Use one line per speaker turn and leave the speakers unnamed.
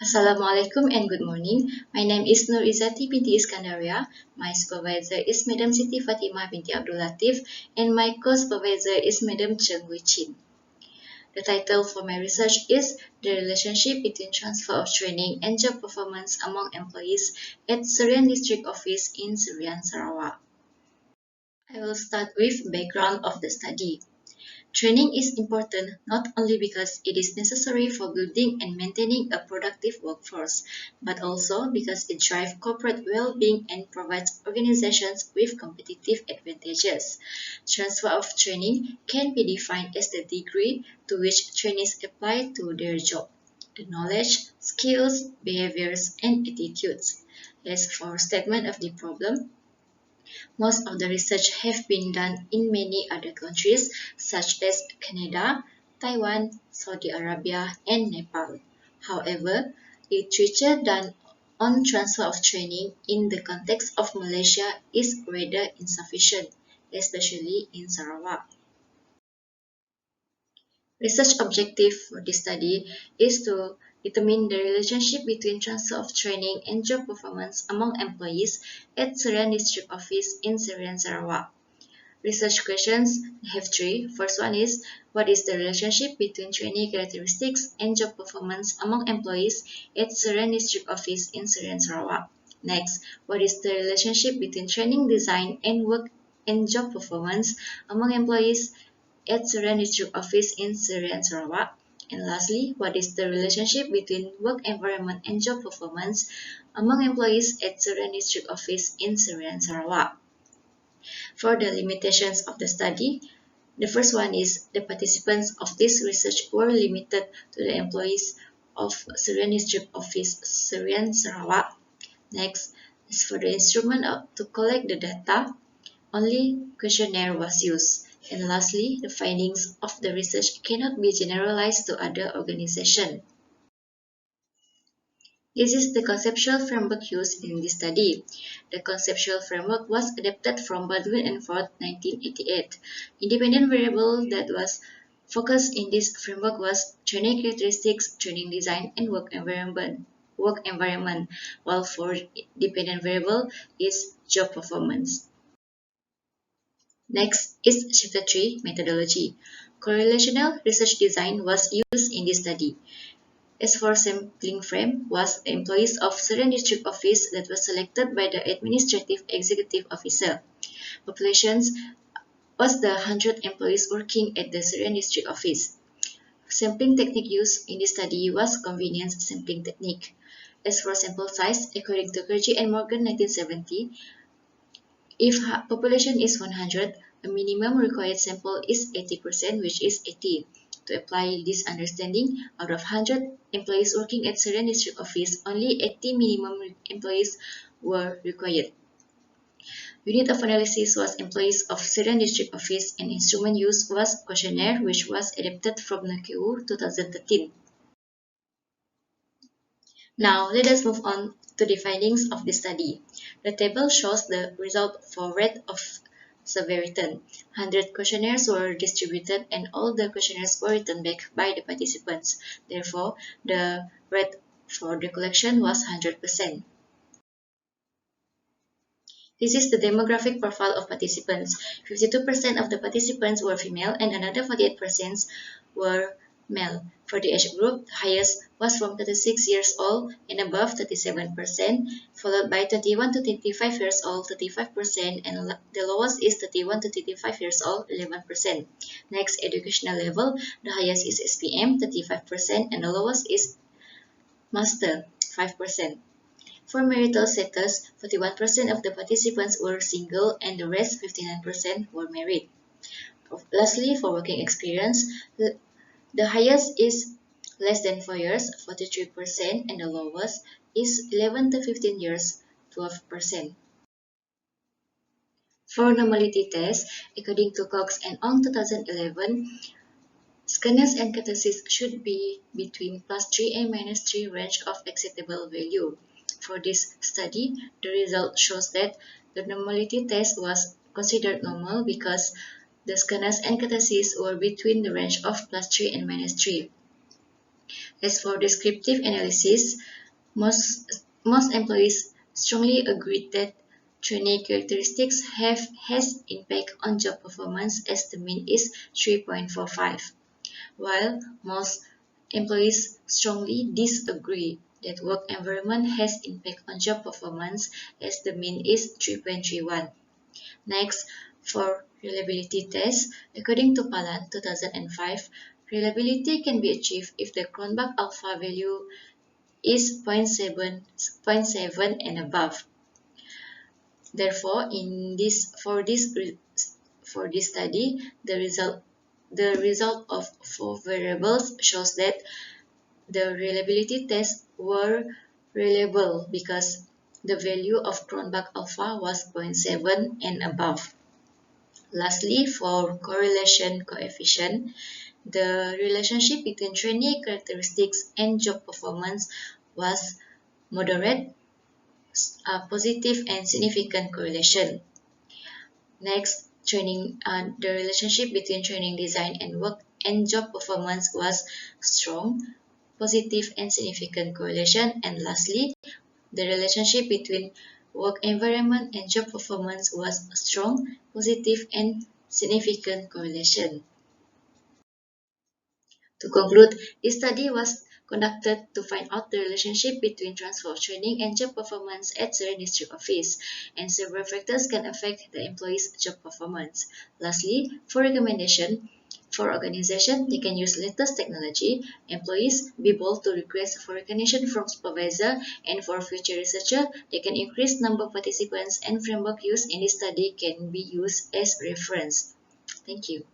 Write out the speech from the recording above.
Assalamualaikum and good morning. My name is Izzatibtiskandaria. My supervisor is Madam Siti Fatimah binti Abdul Latif and my co-supervisor is Madam Cheng Hui Chin. The title for my research is The Relationship Between Transfer of Training and Job Performance Among Employees at Serian District Office in Serian, Sarawak. I will start with background of the study. Training is important not only because it is necessary for building and maintaining a productive workforce, but also because it drives corporate well-being and provides organizations with competitive advantages. Transfer of training can be defined as the degree to which trainees apply to their job, the knowledge, skills, behaviors, and attitudes. As for statement of the problem, most of the research have been done in many other countries such as Canada, Taiwan, Saudi Arabia, and Nepal. However, literature done on transfer of training in the context of Malaysia is rather insufficient, especially in Sarawak. Research objective for this study is to determine the relationship between transfer of training and job performance among employees at Serian District Office in Serian, Sarawak. Research questions have three. First one is, what is the relationship between trainee characteristics and job performance among employees at Serian District Office in Serian, Sarawak? Next, what is the relationship between training design and work and job performance among employees at Serian District Office in Serian, Sarawak? And lastly, what is the relationship between work environment and job performance among employees at Serian District Office in Serian, Sarawak? For the limitations of the study, the first one is the participants of this research were limited to the employees of Serian District Office, Serian, Sarawak. Next, as for the instrument to collect the data, only questionnaire was used. And lastly, the findings of the research cannot be generalized to other organizations. This is the conceptual framework used in this study. The conceptual framework was adapted from Baldwin and Ford 1988. Independent variable that was focused in this framework was training characteristics, training design, and work environment. While for dependent variable is job performance. Next is chapter 3, methodology. Correlational research design was used in this study. As for sampling frame was the employees of Serian District Office that was selected by the Administrative Executive Officer. Populations was the 100 employees working at the Serian District Office. Sampling technique used in this study was convenience sampling technique. As for sample size, according to Kerji and Morgan 1970, if population is 100, a minimum required sample is 80%, which is 80. To apply this understanding, out of 100 employees working at Serian District Office, only 80 minimum employees were required. Unit of analysis was employees of Serian District Office and instrument used was questionnaire, which was adapted from NAKU 2013. Now, let us move on to the findings of the study. The table shows the result for rate of survey written. 100 questionnaires were distributed and all the questionnaires were written back by the participants. Therefore, the rate for the collection was 100%. This is the demographic profile of participants. 52% of the participants were female and another 48% were male. For the age group, the highest was from 36 years old and above 37%, followed by 21 to 25 years old 35%, and the lowest is 31 to 35 years old 11%. Next, educational level, the highest is SPM 35% and the lowest is Master 5%. For marital status, 41% of the participants were single and the rest 59% were married. Lastly, for working experience, the highest is less than 4 years, 43%, and the lowest is 11 to 15 years, 12%. For normality test, according to Cox and Ong 2011, skewness and kurtosis should be between +3 and -3 range of acceptable value. For this study, the result shows that the normality test was considered normal because the skewness and kurtosis were between the range of +3 and -3. As for descriptive analysis, most employees strongly agreed that trainee characteristics has impact on job performance as the mean is 3.45, while most employees strongly disagree that work environment has impact on job performance as the mean is 3.31. Next, for reliability test, according to Palan 2005, reliability can be achieved if the Cronbach alpha value is 0.7 and above. Therefore, for this study, the result of 4 variables shows that the reliability tests were reliable because the value of Cronbach alpha was 0.7 and above. Lastly, for correlation coefficient, the relationship between trainee characteristics and job performance was moderate, positive, and significant correlation. Next, the relationship between training design and work and job performance was strong, positive, and significant correlation. And lastly, the relationship between work environment and job performance was strong, positive, and significant correlation. To conclude, this study was conducted to find out the relationship between transfer of training and job performance at Surrey District Office, and several factors can affect the employee's job performance. Lastly, for recommendation, for organization, they can use latest technology, employees be able to request for recognition from supervisor, and for future researcher, they can increase number of participants and framework used in this study can be used as reference. Thank you.